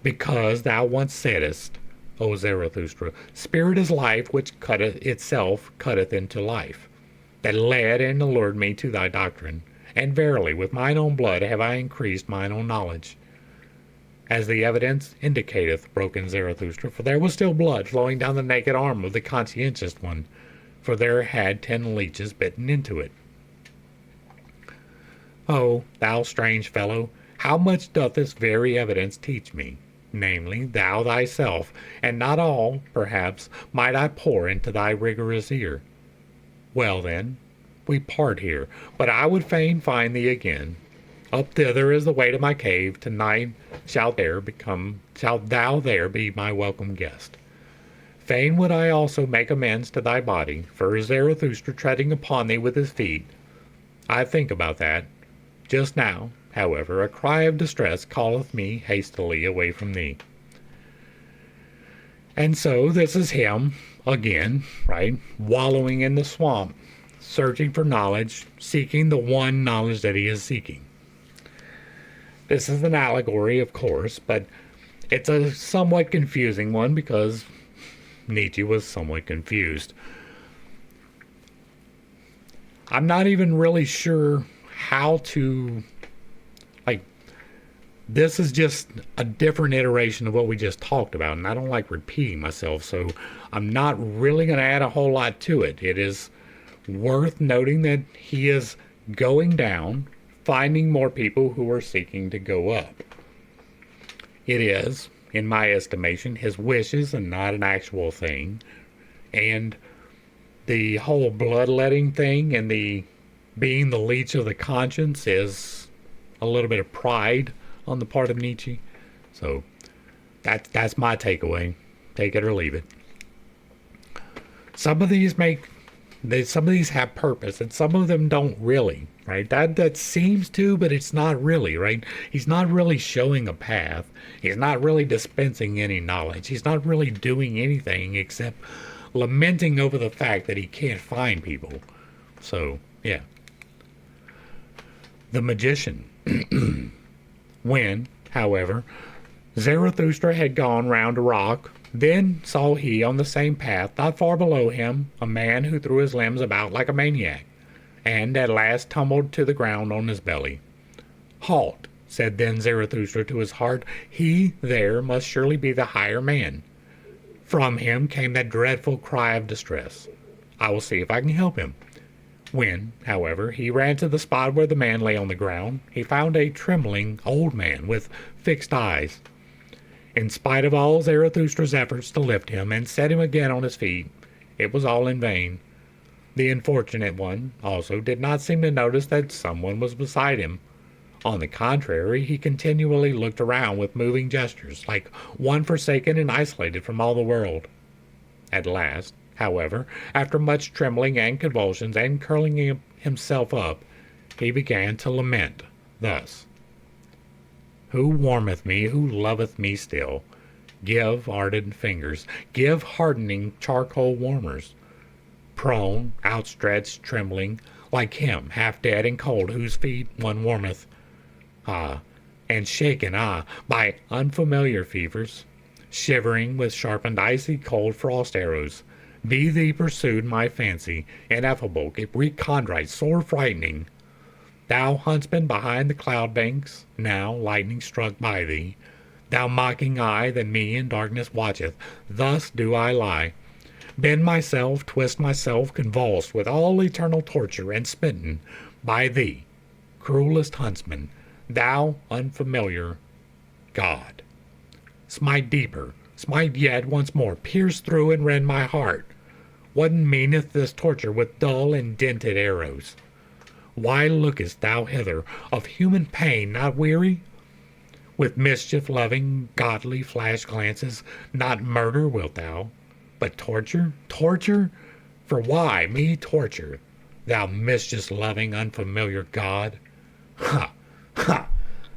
Because thou once saidst, O Zarathustra, spirit is life which cutteth into life, that led and allured me to thy doctrine, and verily with mine own blood have I increased mine own knowledge. As the evidence indicateth, broke in Zarathustra, for there was still blood flowing down the naked arm of the conscientious one, for there had 10 leeches bitten into it. Oh, thou strange fellow, how much doth this very evidence teach me? Namely, thou thyself, and not all, perhaps, might I pour into thy rigorous ear. Well then, we part here, but I would fain find thee again. Up thither is the way to my cave. Tonight shalt thou there be my welcome guest. Fain would I also make amends to thy body, for Zarathustra treading upon thee with his feet. I think about that. Just now, however, a cry of distress calleth me hastily away from thee. And so this is him, again, right, wallowing in the swamp, searching for knowledge, seeking the one knowledge that he is seeking. This is an allegory, of course, but it's a somewhat confusing one because Nietzsche was somewhat confused. I'm not even really sure how to, this is just a different iteration of what we just talked about, and I don't like repeating myself, so I'm not really going to add a whole lot to it. It is worth noting that he is going down, finding more people who are seeking to go up. It is, in my estimation, his wishes and not an actual thing. And the whole bloodletting thing and the being the leech of the conscience is a little bit of pride on the part of Nietzsche. So that's my takeaway. Take it or leave it. Some of these have purpose, and some of them don't really, right? That seems to, but it's not really, right? He's not really showing a path. He's not really dispensing any knowledge. He's not really doing anything except lamenting over the fact that he can't find people. So, yeah. The magician. When, however, Zarathustra had gone round a rock, then saw he on the same path, not far below him, a man who threw his limbs about like a maniac, and at last tumbled to the ground on his belly. Halt, said then Zarathustra to his heart, he there must surely be the higher man. From him came that dreadful cry of distress. I will see if I can help him. When, however, he ran to the spot where the man lay on the ground, he found a trembling old man with fixed eyes. In spite of all Zarathustra's efforts to lift him and set him again on his feet, it was all in vain. The unfortunate one, also, did not seem to notice that someone was beside him. On the contrary, he continually looked around with moving gestures, like one forsaken and isolated from all the world. At last, however, after much trembling and convulsions and curling himself up, he began to lament thus. Who warmeth me, who loveth me still? Give ardent fingers, give hardening charcoal warmers. Prone, outstretched, trembling, like him, half dead and cold, whose feet one warmeth. And shaken, by unfamiliar fevers. shivering with sharpened icy cold frost arrows. Be thee pursued my fancy, ineffable, recondite, sore frightening. Thou huntsman behind the cloud banks, now lightning struck by thee. Thou mocking eye that me in darkness watcheth, thus do I lie. Bend myself, twist myself, convulsed with all eternal torture, and smitten by thee, cruelest huntsman, thou unfamiliar God. Smite deeper, smite yet once more, pierce through and rend my heart. What meaneth this torture with dull and dented arrows? Why lookest thou hither, of human pain not weary? With mischief-loving, godly flash glances, not murder wilt thou, but torture? Torture? For why me torture, thou mischief-loving, unfamiliar God? Ha! Ha!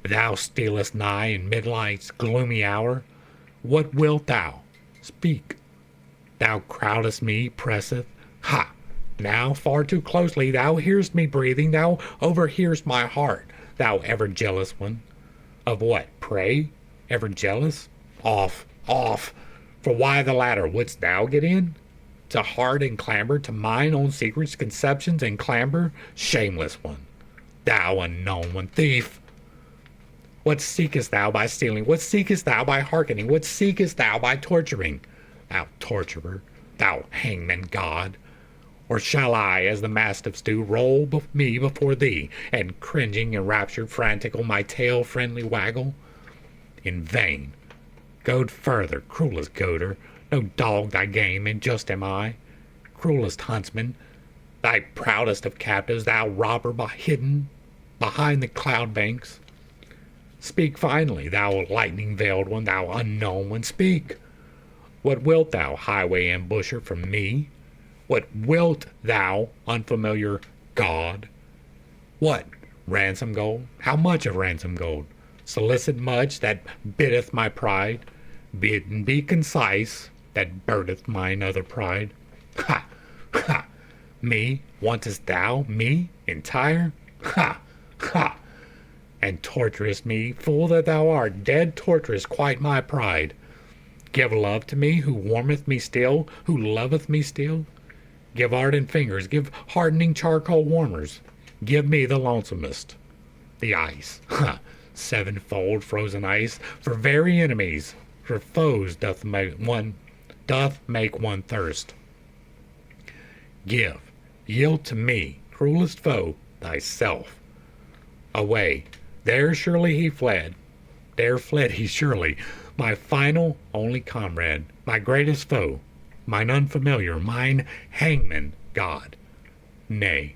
Thou stealest nigh in midnight's gloomy hour. What wilt thou? Speak. Thou crowdest me, presseth. Ha! Now far too closely thou hearest me breathing, thou overhearest my heart, thou ever-jealous one. Of what, pray? Ever jealous? Off, off! For why the latter wouldst thou get in? To heart and clamber, to mine own secrets, conceptions, and clamber? Shameless one! Thou unknown one, thief! What seekest thou by stealing? What seekest thou by hearkening? What seekest thou by torturing? Thou torturer, thou hangman God! Or shall I, as the mastiffs do, roll me before thee, and cringing, enraptured, frantical, my tail friendly waggle? In vain. Goad further, cruelest goader, no dog thy game, and just am I. Cruelest huntsman, thy proudest of captives, thou robber hidden behind the cloud banks. Speak finally, thou lightning-veiled one, thou unknown one, speak. What wilt thou, highway ambusher, from me? What wilt thou, unfamiliar God? What? Ransom gold? How much of ransom gold? Solicit much that biddeth my pride? Be concise that burdeth mine other pride? Ha! Ha! Me? Wantest thou? Me? Entire? Ha! Ha! And torturest me, fool that thou art, dead torturest quite my pride. Give love to me, who warmeth me still, who loveth me still? Give ardent fingers, give hardening charcoal warmers. Give me the lonesomest, the ice, sevenfold frozen ice, for very enemies, for foes doth make one thirst. Give, yield to me, cruelest foe, thyself. Away, there surely he fled, there fled he surely, my final only comrade, my greatest foe, mine unfamiliar, mine hangman God. Nay,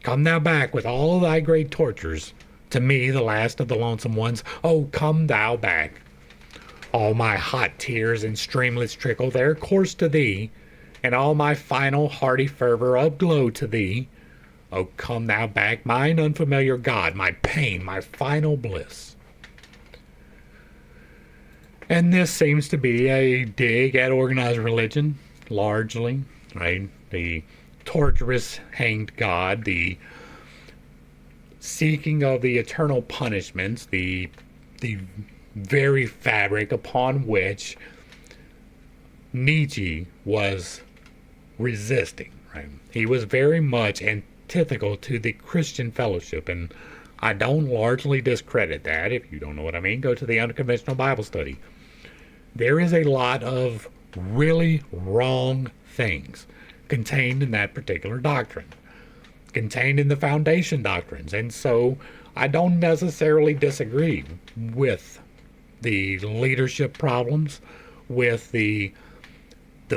come thou back with all thy great tortures, to me the last of the lonesome ones. Oh, come thou back. All my hot tears and streamlets trickle their course to thee, and all my final hearty fervor upglow to thee. Oh, come thou back, mine unfamiliar God, my pain, my final bliss. And this seems to be a dig at organized religion, largely, right? The torturous hanged God, the seeking of the eternal punishments, the very fabric upon which Nietzsche was resisting, right? He was very much antithetical to the Christian fellowship, and I don't largely discredit that. If you don't know what I mean, go to the Unconventional Bible Study. There is a lot of really wrong things contained in that particular doctrine, contained in the foundation doctrines, and so I don't necessarily disagree with the leadership problems, with the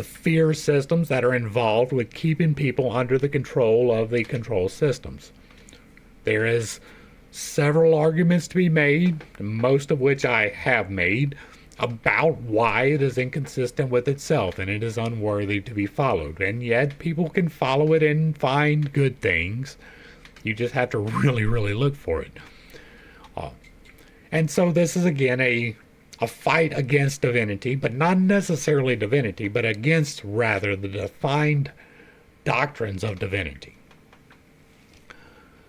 fear systems that are involved with keeping people under the control of the control systems. There is several arguments to be made, most of which I have made, about why it is inconsistent with itself and it is unworthy to be followed. And yet people can follow it and find good things. You just have to really, really look for it. And so this is again a fight against divinity, but not necessarily divinity, but against rather the defined doctrines of divinity.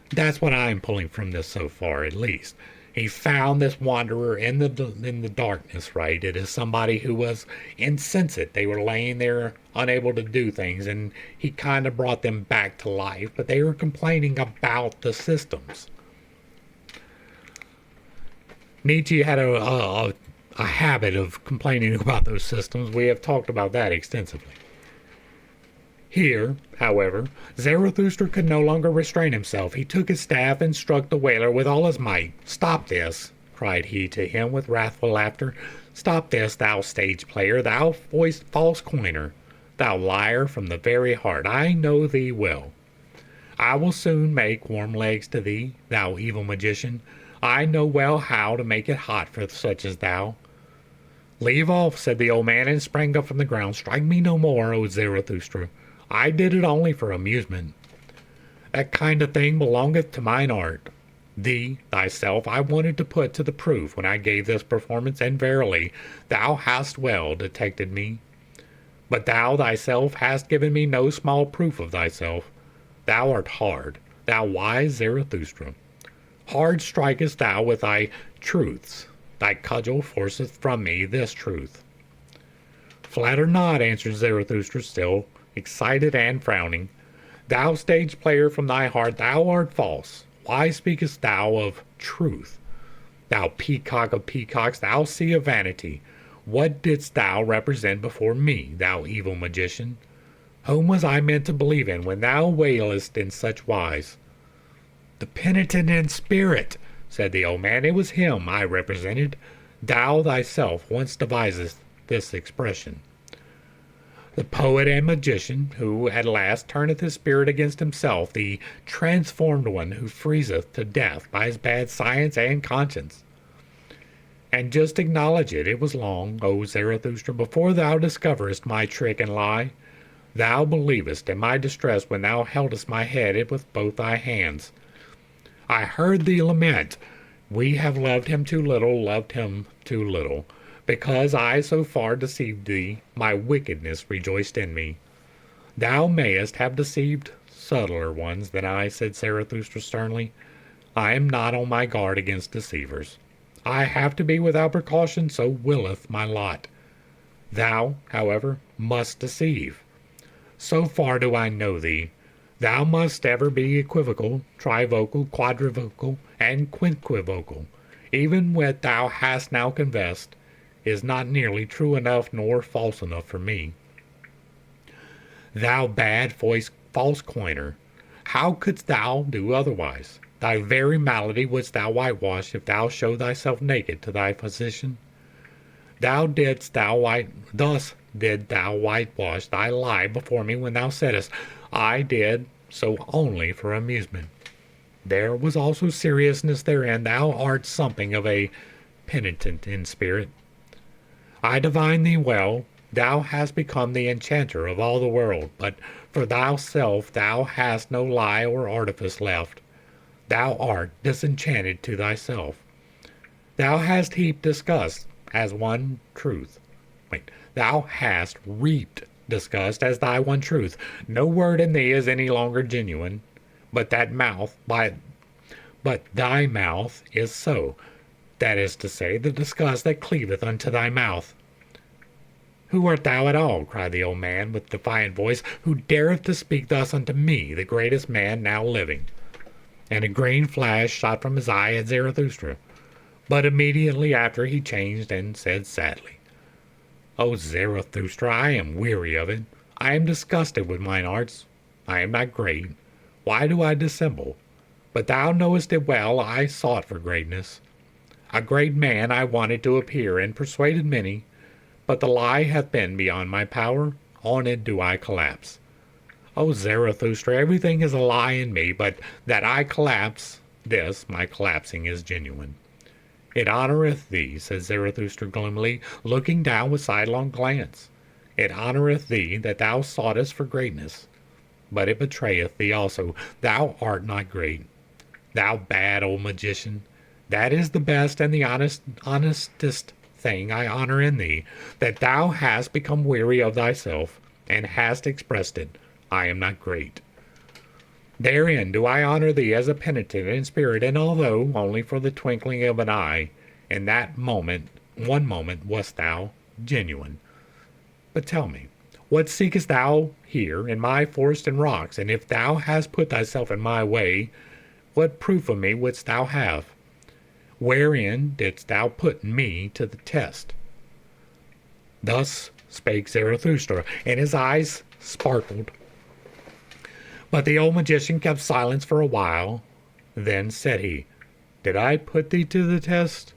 That's what I'm pulling from this so far, at least. He found this wanderer in the darkness, right? It is somebody who was insensate. They were laying there unable to do things, and he kind of brought them back to life, but they were complaining about the systems. Nietzsche had a habit of complaining about those systems. We have talked about that extensively. Here, however, Zarathustra could no longer restrain himself. He took his staff and struck the wailer with all his might. "Stop this," cried he to him with wrathful laughter. "Stop this, thou stage player, thou false coiner, thou liar from the very heart. I know thee well. I will soon make warm legs to thee, thou evil magician. I know well how to make it hot for such as thou." "Leave off," said the old man, and sprang up from the ground. "Strike me no more, O Zarathustra. I did it only for amusement. That kind of thing belongeth to mine art. Thee, thyself, I wanted to put to the proof when I gave this performance, and verily, thou hast well detected me. But thou thyself hast given me no small proof of thyself. Thou art hard, thou wise Zarathustra. Hard strikest thou with thy truths. Thy cudgel forceth from me this truth." "Flatter not," answered Zarathustra, still excited and frowning. "Thou stage player from thy heart, thou art false. Why speakest thou of truth? Thou peacock of peacocks, thou sea of vanity. What didst thou represent before me, thou evil magician? Whom was I meant to believe in when thou wailest in such wise?" "The penitent in spirit," said the old man. "It was him I represented. Thou thyself once devisest this expression. The poet and magician, who at last turneth his spirit against himself, the transformed one who freezeth to death by his bad science and conscience. And just acknowledge it, it was long, O Zarathustra, before thou discoverest my trick and lie. Thou believest in my distress when thou heldest my head with both thy hands. I heard thee lament, "We have loved him too little. Because I so far deceived thee, my wickedness rejoiced in me." "Thou mayest have deceived subtler ones than I," said Zarathustra sternly. "I am not on my guard against deceivers. I have to be without precaution, so willeth my lot. Thou, however, must deceive. So far do I know thee. Thou must ever be equivocal, trivocal, quadrivocal, and quinquivocal. Even what thou hast now confessed is not nearly true enough nor false enough for me. Thou bad false coiner, how couldst thou do otherwise? Thy very malady wouldst thou whitewash if thou show thyself naked to thy physician. Thus didst thou whitewash thy lie before me when thou saidst, I did so only for amusement. There was also seriousness therein. Thou art something of a penitent in spirit. I divine thee well. Thou hast become the enchanter of all the world, but for thyself thou hast no lie or artifice left. Thou art disenchanted to thyself. Thou hast heaped disgust as one truth. Thou hast reaped disgust as thy one truth. No word in thee is any longer genuine, but thy mouth is so. That is to say, the disgust that cleaveth unto thy mouth. Who art thou at all, cried the old man with defiant voice, who dareth to speak thus unto me, the greatest man now living? And a green flash shot from his eye at Zarathustra, but immediately after he changed and said sadly, O Zarathustra, I am weary of it. I am disgusted with mine arts. I am not great. Why do I dissemble? But thou knowest it well, I sought for greatness. A great man I wanted to appear, and persuaded many, but the lie hath been beyond my power. On it do I collapse. O Zarathustra, everything is a lie in me, but that I collapse, this, my collapsing, is genuine. It honoreth thee, said Zarathustra gloomily, looking down with sidelong glance. It honoreth thee that thou soughtest for greatness, but it betrayeth thee also. Thou art not great. Thou bad old magician, that is the best and the honestest thing I honor in thee, that thou hast become weary of thyself, and hast expressed it. I am not great. Therein do I honor thee as a penitent in spirit, and although only for the twinkling of an eye, in that moment, one moment, wast thou genuine. But tell me, what seekest thou here in my forest and rocks? And if thou hast put thyself in my way, what proof of me wouldst thou have? Wherein didst thou put me to the test? Thus spake Zarathustra, and his eyes sparkled. But the old magician kept silence for a while. Then said he, Did I put thee to the test?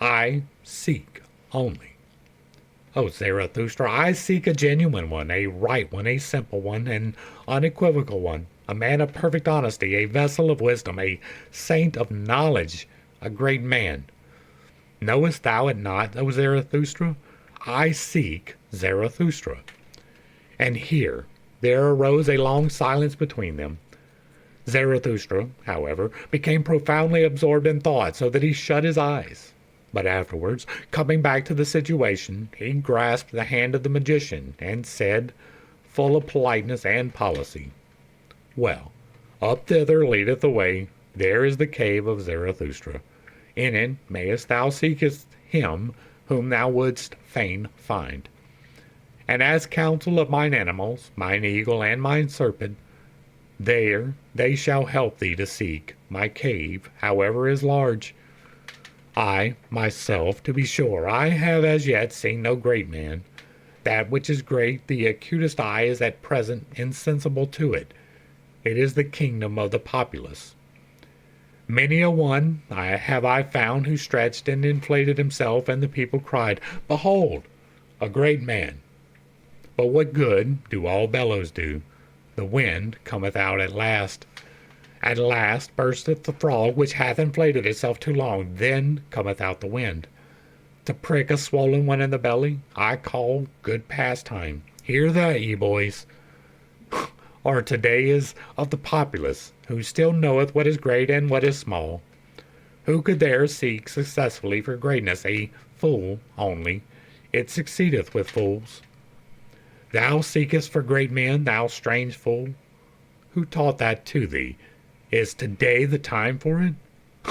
I seek only. O Zarathustra, I seek a genuine one, a right one, a simple one, an unequivocal one, a man of perfect honesty, a vessel of wisdom, a saint of knowledge, a great man. Knowest thou it not, O Zarathustra? I seek Zarathustra. And here there arose a long silence between them. Zarathustra, however, became profoundly absorbed in thought, so that he shut his eyes. But afterwards, coming back to the situation, he grasped the hand of the magician, and said, full of politeness and policy, Well, up thither leadeth the way, there is the cave of Zarathustra. In it mayest thou seekest him whom thou wouldst fain find. And as counsel of mine animals, mine eagle and mine serpent, there they shall help thee to seek my cave, however is large. I, myself, to be sure, I have as yet seen no great man. That which is great, the acutest eye is at present insensible to it. It is the kingdom of the populace. Many a one have I found who stretched and inflated himself, and the people cried, Behold, a great man. But what good do all bellows do? The wind cometh out at last. At last bursteth the frog which hath inflated itself too long, then cometh out the wind. To prick a swollen one in the belly, I call good pastime. Hear that, ye boys. Or today is of the populace, who still knoweth what is great and what is small. Who could there seek successfully for greatness? A fool only. It succeedeth with fools. Thou seekest for great men, thou strange fool. Who taught that to thee? Is today the time for it?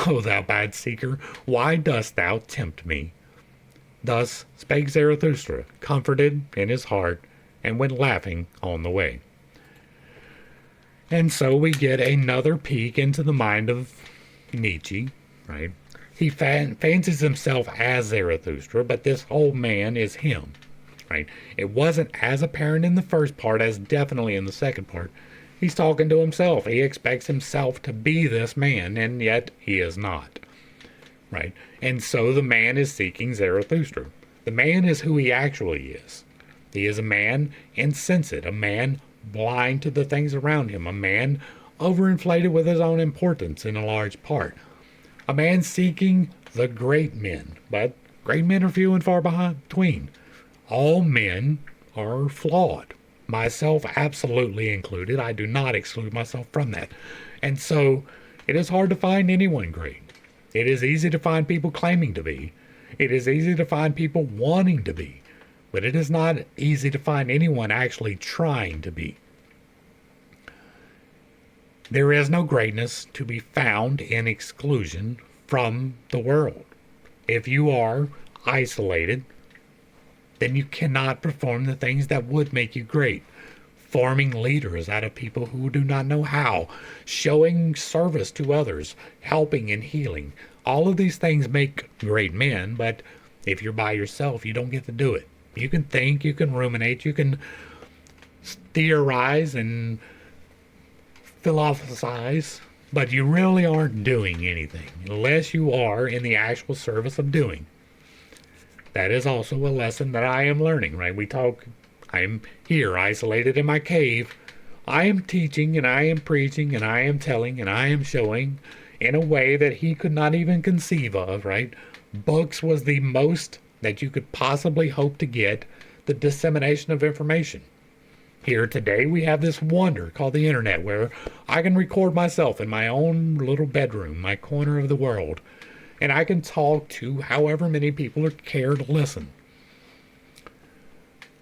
O thou bad seeker, why dost thou tempt me? Thus spake Zarathustra, comforted in his heart, and went laughing on the way. And so we get another peek into the mind of Nietzsche, right? He fancies himself as Zarathustra, but this old man is him, right? It wasn't as apparent in the first part as definitely in the second part. He's talking to himself. He expects himself to be this man, and yet he is not, right? And so the man is seeking Zarathustra. The man is who he actually is. He is a man insensate, a man blind to the things around him, a man overinflated with his own importance in a large part, a man seeking the great men, but great men are few and far between. All men are flawed, myself absolutely included. I do not exclude myself from that. And so it is hard to find anyone great. It is easy to find people claiming to be. It is easy to find people wanting to be. But it is not easy to find anyone actually trying to be. There is no greatness to be found in exclusion from the world. If you are isolated, then you cannot perform the things that would make you great. Forming leaders out of people who do not know how, showing service to others, helping and healing. All of these things make great men, but if you're by yourself, you don't get to do it. You can think, you can ruminate, you can theorize and philosophize, but you really aren't doing anything unless you are in the actual service of doing. That is also a lesson that I am learning, right? I am here isolated in my cave. I am teaching and I am preaching and I am telling and I am showing in a way that he could not even conceive of, right? Books was the most that you could possibly hope to get, the dissemination of information. Here today we have this wonder called the internet, where I can record myself in my own little bedroom, my corner of the world, and I can talk to however many people care to listen.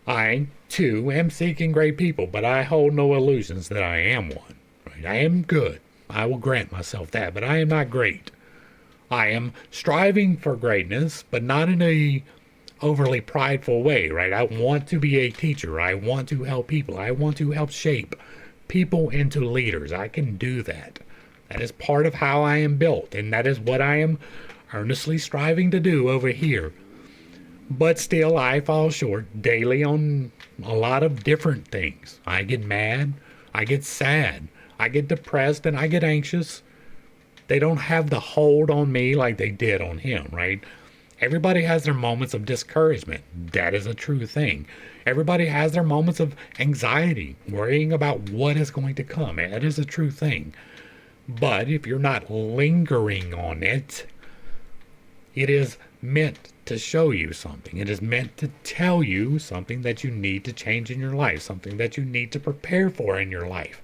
I, too, am seeking great people, but I hold no illusions that I am one. Right? I am good. I will grant myself that, but I am not great. I am striving for greatness, but not in a overly prideful way, right? I want to be a teacher. I want to help people. I want to help shape people into leaders. I can do that. That is part of how I am built, and that is what I am earnestly striving to do over here. But still, I fall short daily on a lot of different things. I get mad. I get sad. I get depressed, and I get anxious. They don't have the hold on me like they did on him, right? Everybody has their moments of discouragement. That is a true thing. Everybody has their moments of anxiety, worrying about what is going to come. That is a true thing. But if you're not lingering on it, it is meant to show you something. It is meant to tell you something that you need to change in your life, something that you need to prepare for in your life.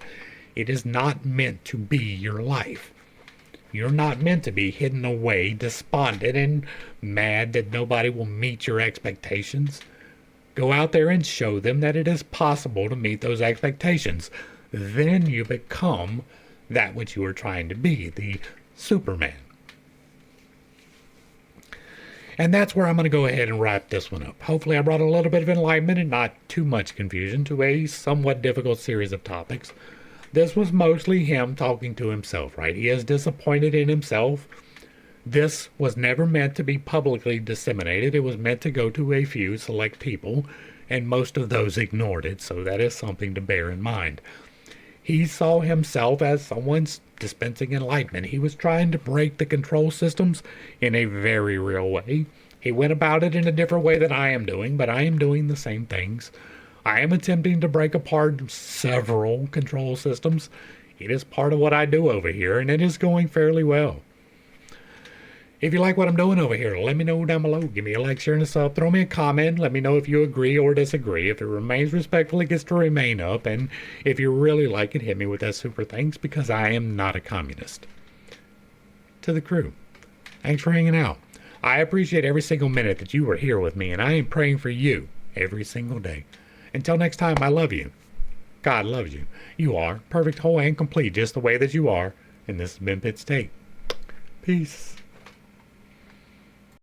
It is not meant to be your life. You're not meant to be hidden away, despondent, and mad that nobody will meet your expectations. Go out there and show them that it is possible to meet those expectations. Then you become that which you are trying to be, the Superman. And that's where I'm going to go ahead and wrap this one up. Hopefully I brought a little bit of enlightenment and not too much confusion to a somewhat difficult series of topics. This was mostly him talking to himself, right? He is disappointed in himself. This was never meant to be publicly disseminated. It was meant to go to a few select people, and most of those ignored it, so that is something to bear in mind. He saw himself as someone dispensing enlightenment. He was trying to break the control systems in a very real way. He went about it in a different way than I am doing, but I am doing the same things. I am attempting to break apart several control systems. It is part of what I do over here, and it is going fairly well. If you like what I'm doing over here, let me know down below. Give me a like, share, and a sub. Throw me a comment. Let me know if you agree or disagree. If it remains respectful, it gets to remain up. And if you really like it, hit me with that super thanks, because I am not a communist. To the crew, thanks for hanging out. I appreciate every single minute that you were here with me, and I am praying for you every single day. Until next time, I love you. God loves you. You are perfect, whole, and complete just the way that you are. And this has been Pit Steak. Peace.